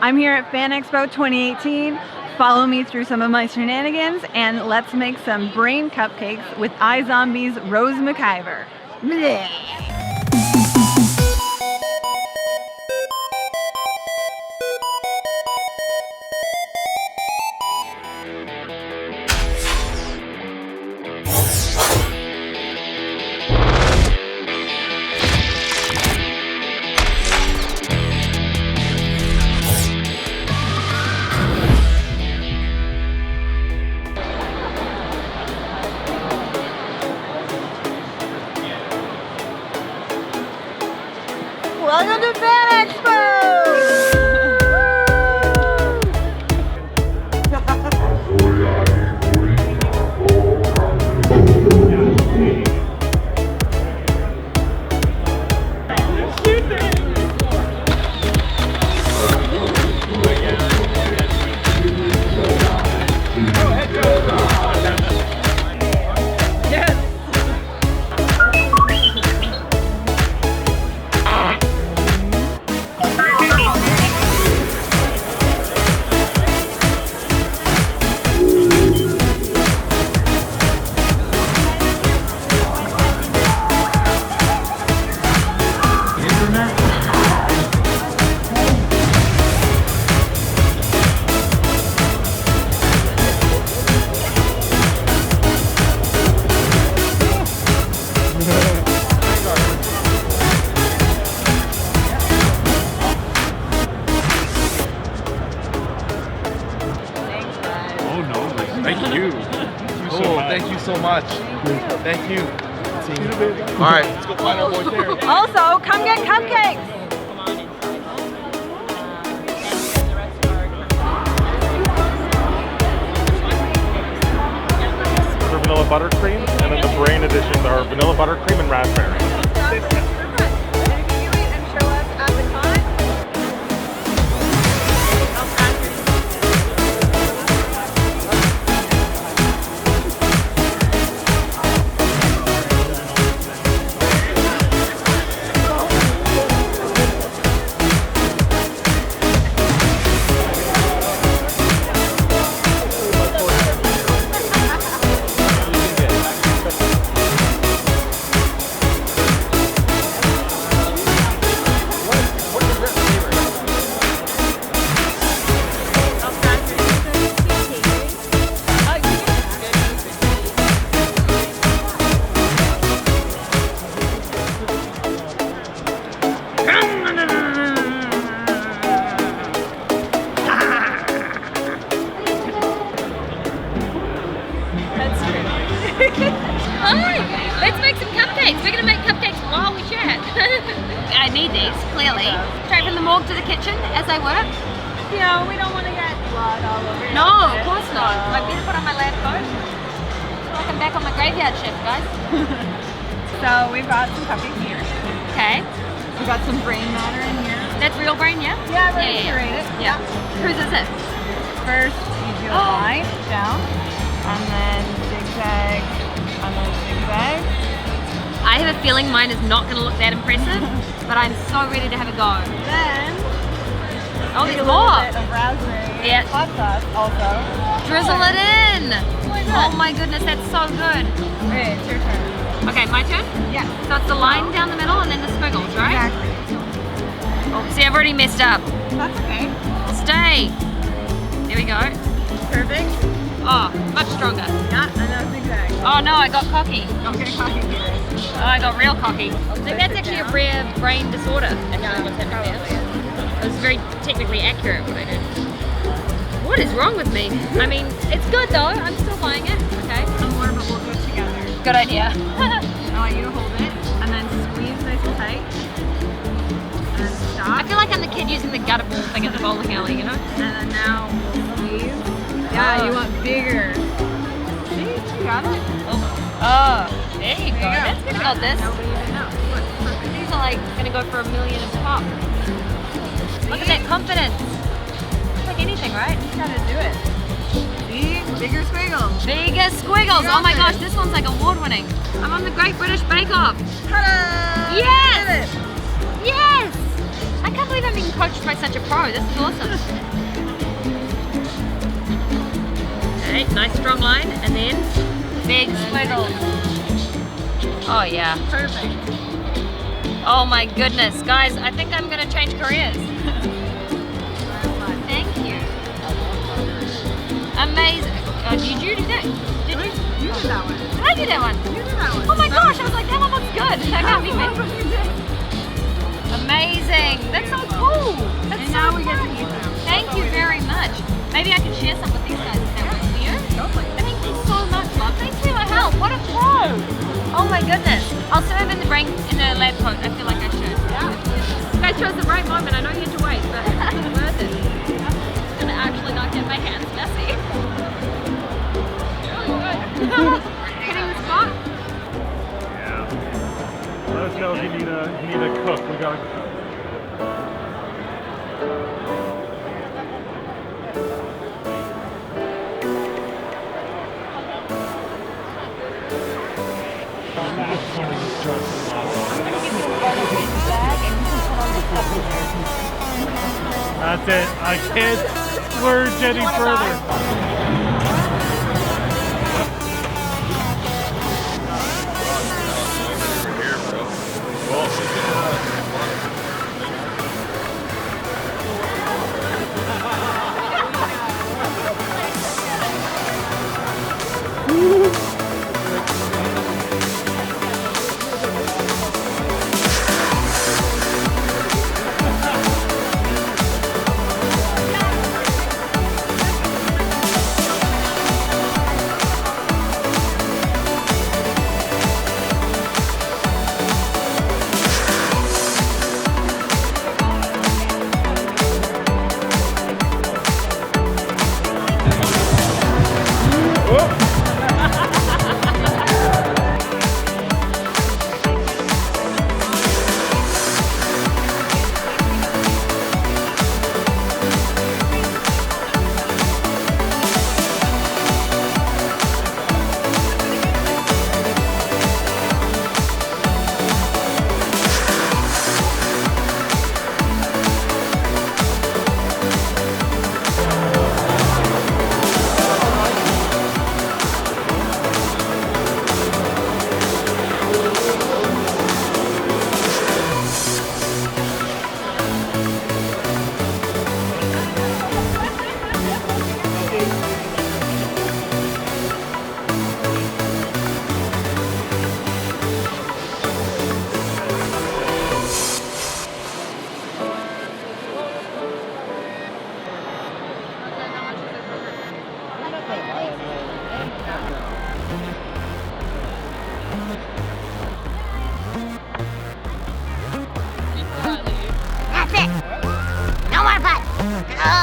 I'm here at FanExpo 2018. Follow me through some of my shenanigans and let's make some brain cupcakes with iZOMBIE's Rose McIver. Blech. Welcome to FanExpo! Thank you. Thank you so much. Thank you. All right, let's go find our boy Terry. Also, come get cupcakes! For vanilla buttercream, and then the brain editions are vanilla buttercream and raspberry. Hi, let's make some cupcakes. We're gonna make cupcakes while we chat. I need these, clearly. Straight from the morgue to the kitchen as I work. You know, we don't want to get blood all over. No, of course not. I better put on my lab coat. Like I'm back on my graveyard shift, guys. So we've got some cupcakes here. Okay. We've got some brain matter in here. That's real brain, yeah? Yeah, we're gonna curate it. Yeah. Whose is it? First, you do a line down, and then zigzag, and then zigzag. I have a feeling mine is not going to look that impressive, but I'm so ready to have a go. Then, Oh, take there's a little more. bit of raspberry Yeah. hot sauce also. Drizzle it in. Why Oh not? my goodness, that's so good. Okay, it's your turn. Okay, my turn? Yeah. So it's the line down the middle and then the squiggles, right? Exactly. Oh, see, I've already messed up. That's okay. Stay. There we go. Perfect. Oh, much stronger. Yeah, and now zigzag. Oh no, I got cocky. Don't get cocky here. Oh, I got real cocky. I think that's actually a rare brain disorder. Actually, what's happening there. It was very technically accurate what I did. What is wrong with me? I mean, it's good though. I'm still buying it. Okay. Some more, but we'll do it together. Good idea. I want you to hold it, and then squeeze nice and tight. And then stop. I feel like I'm the kid using the gutter ball thing at the bowling alley, you know? And then now squeeze. Yeah, you want bigger. See, you got it. Oh, there you go. There you go. That's gonna go this. Nobody even knows. Look, perfect. These are like gonna go for $1 million a pop. Look at that confidence. It's like anything, right? You gotta do it. See? Bigger squiggles. Bigger squiggles. You Oh my got gosh, it. this one's like award winning. I'm on the Great British Bake Off. Ta-da! Yes! Did it. Yes! I can't believe I'm being coached by such a pro. This is awesome. Okay, nice strong line, and then big squiggles. Oh yeah. Perfect. Oh my goodness, guys! I think I'm gonna change careers. Thank you. Amazing. Did you do that? Did you? You did that one. Did I do that one? You did that one. Oh my gosh! I was like, that one looks good. That can't be me. Amazing. That's so cool. That's And so now we get to fun. eat them. Thank you very much. Maybe I can share some with these guys if that works for you. Thank you so much, love. Thanks for your help. What a pro. Oh my goodness. I'll serve in the lab coat. I feel like I should. Yeah. You guys chose the right moment. I know you had to wait, but it's worth it. I'm gonna actually not get my hands messy. Hitting the spot. Yeah. Let us know if you need a cook. We got. That's it. I can't splurge any further. That's it. No more butts.